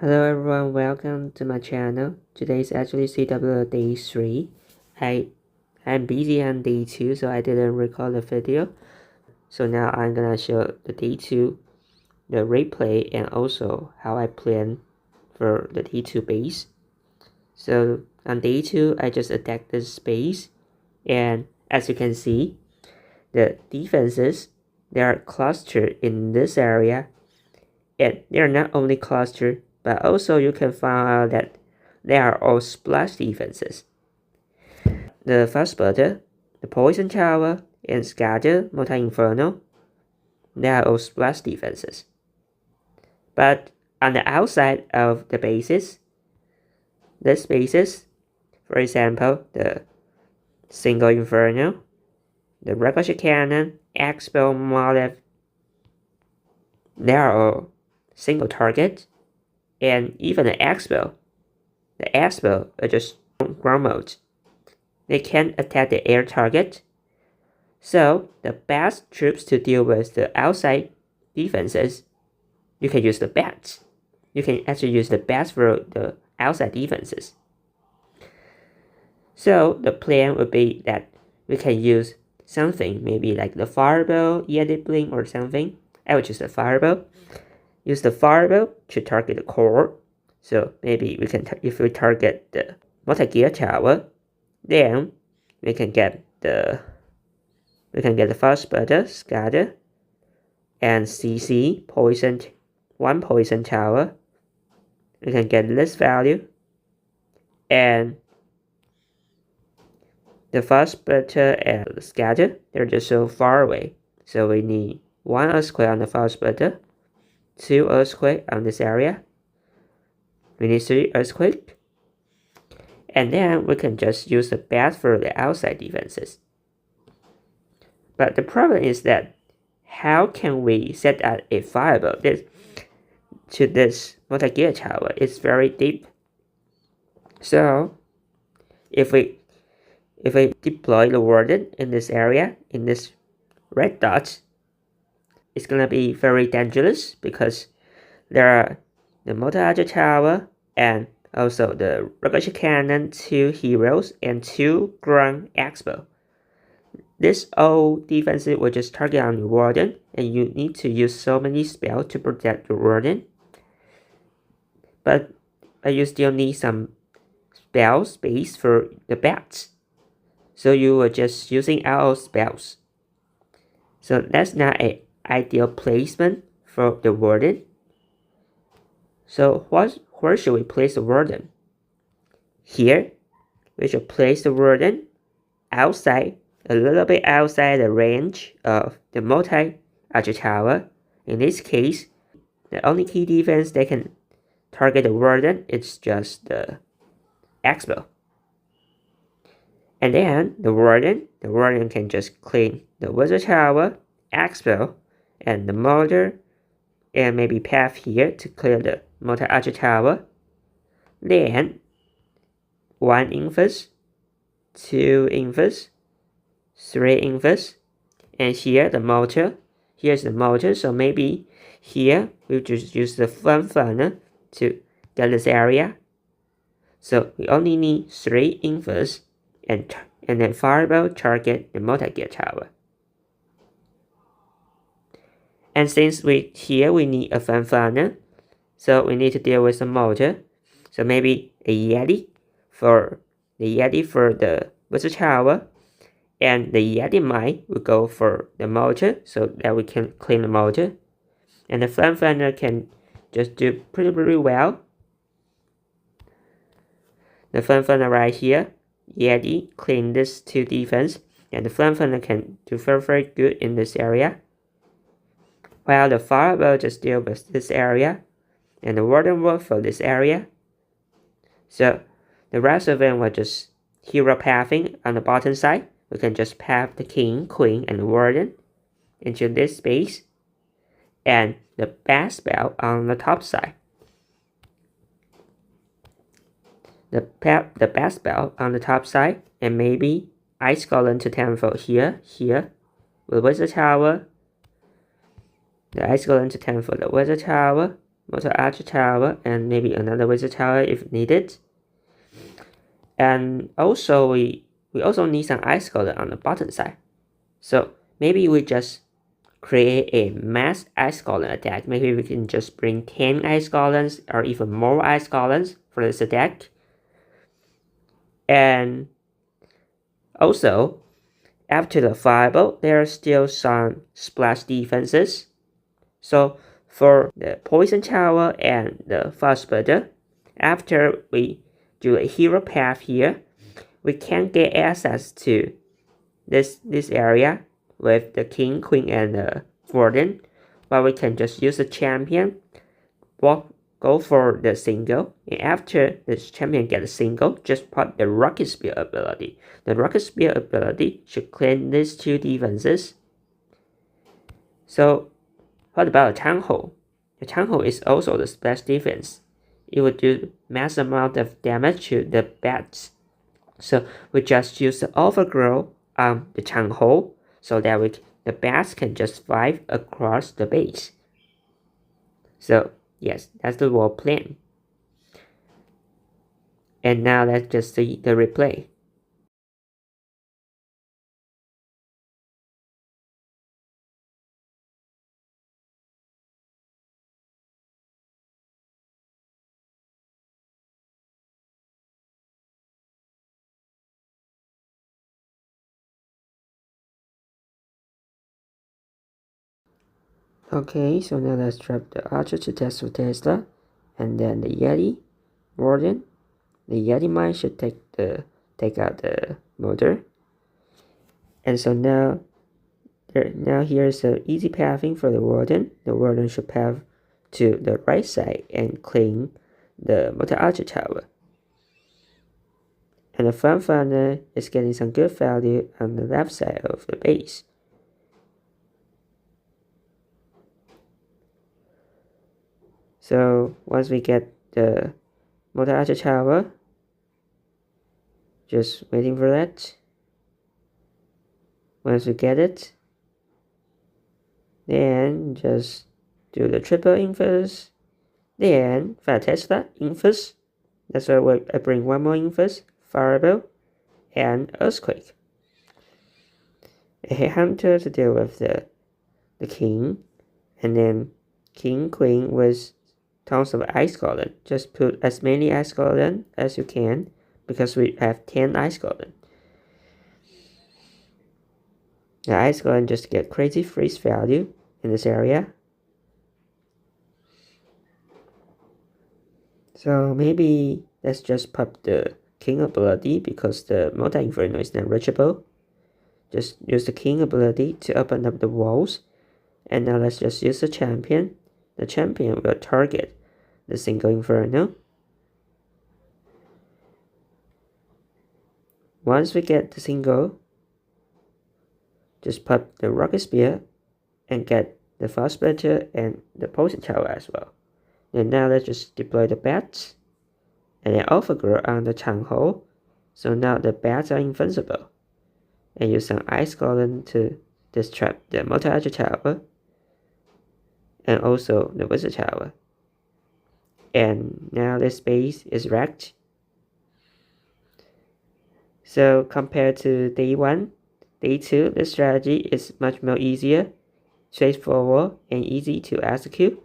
Hello everyone, welcome to my channel. Today is actually CW day 3. I'm busy on day 2, so I didn't record the video. So now I'm gonna show the day 2, the replay, and also how I plan for the day 2 base. So on day 2, I just attacked this base, and as you can see, the defenses, they are clustered in this area, and they are not only clustered, but also you can find out that they are all splash defenses. The Fast Butter, the Poison Tower, and Scatter Multi-Inferno, they are all splash defenses. But on the outside of the bases, these bases, for example, the Single Inferno, the Ricochet Cannon, Expo Molotov, they are all single target, and even the Expo are just ground mode. They can't attack the air target. So the best troops to deal with the outside defenses, you can use the bats. You can actually use the bats for the outside defenses. So the plan would be that we can use something, maybe like the fireball, Yeti Bling or something. I would choose the fireball. Use the fireball to target the core. So maybe we can, if we target the multi-gear tower, then we can get the Fast Butter, Scatter, and CC poison, one poison tower. We can get this value, and the Fast Butter and the Scatter, they're just so far away. So we need 1 earthquake on the Fast Butter, 2 earthquake on this area. We need 3 earthquake. And then we can just use the bat for the outside defenses. But the problem is that how can we set out a fireball to this multi-gear tower? It's very deep. So if we deploy the warden in this area, in this red dot, it's gonna be very dangerous because there are the multi-gear tower and also the Ricochet Cannon, 2 heroes, and 2 ground expo. This old defense will just target on your warden, and you need to use so many spells to protect your warden. But you still need some spell space for the bats. So you are just using our spells. So that's not an ideal placement for the warden. So where should we place the warden? Here, we should place the warden outside, a little bit outside the range of the multi-archer tower. In this case, the only key defense that can target the warden is just the expo. And then the warden can just clean the wizard tower, expo, and the mortar, and maybe path here to clear the multi-archer tower. Then 1 infus, 2 infus, 3 infus, and here the mortar. Here's the mortar, so maybe here we just use the flame funnel to get this area. So we only need 3 infus, and then fireball target the multi-gear tower. And since we need a flame funnel, so we need to deal with the mortar. So maybe a Yeti for the wizard tower, and the Yeti mine will go for the mortar so that we can clean the mortar. And the flame funnel can just do pretty well. The flame funnel right here, Yeti clean this 2 defense, and the flame funnel can do very good in this area. While the fireball just deal with this area, and the warden will for this area. So the rest of them will just hero pathing on the bottom side. We can just path the king, queen, and the warden into this space, and the bat spell on the top side. The bat spell on the top side, and maybe Ice Golem to tenfold here, with wizard tower. The Ice Golem to tenfold the wizard tower, multi-arch tower and maybe another wizard tower if needed. And also we also need some ice golem on the bottom side. So maybe we just create a mass ice golem attack. Maybe we can just bring 10 ice golems or even more ice golems for this attack. And also, after the fireball, there are still some splash defenses. So for the poison tower and the fire spreader, after we do a hero path here, we can get access to this area with the king, queen, and the warden, but we can just use the champion, go for the single, and after the champion gets a single, just put the rocket spear ability. The rocket spear ability should clean these two defenses. So what about Town Hall? The Town Hall is also the splash defense. It would do mass amount of damage to the bats. So we just use the overgrow on the Town Hall so that the bats can just fly across the base. So yes, that's the whole plan. And now let's just see the replay. Okay, so now let's drop the Archer to test for Tesla, and then the Yeti, Warden. The Yeti mine should take out the motor. And so now here's the easy pathing for the Warden. The Warden should path to the right side and clean the multi-archer tower. And the front runner is getting some good value on the left side of the base. So once we get the multi-archer tower, just waiting for that. Once we get it, then just do the triple infers, then fire Tesla infers. That's why I bring one more infers, fireball, and earthquake. A headhunter to deal with the king, and then king, queen with tons of ice golem. Just put as many ice golem as you can because we have 10 ice golem. The ice golem just get crazy freeze value in this area. So maybe let's just pop the king ability because the multi-inferno is not reachable. Just use the king ability to open up the walls. And now let's just use the champion. The champion will target the single inferno. Once we get the single, just pop the rocket spear and get the fire splitter and the poison tower as well. And now let's just deploy the bats and then overgrow on the Town Hall. So now the bats are invincible. And use some ice golem to distrap the multi-archer tower and also the wizard tower. And now this base is wrecked. So compared to day 1, day 2, this strategy is much more easier, straightforward, and easy to execute.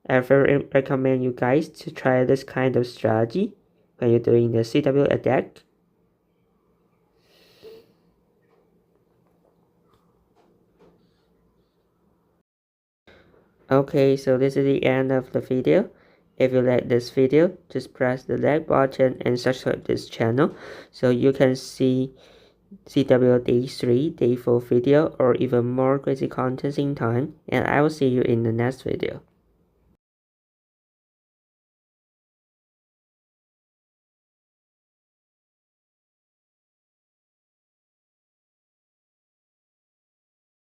I very recommend you guys to try this kind of strategy when you're doing the CW attack. Okay, so this is the end of the video. If you like this video, just press the like button and subscribe to this channel so you can see CW Day 3, Day 4 video or even more crazy content in time. And I will see you in the next video.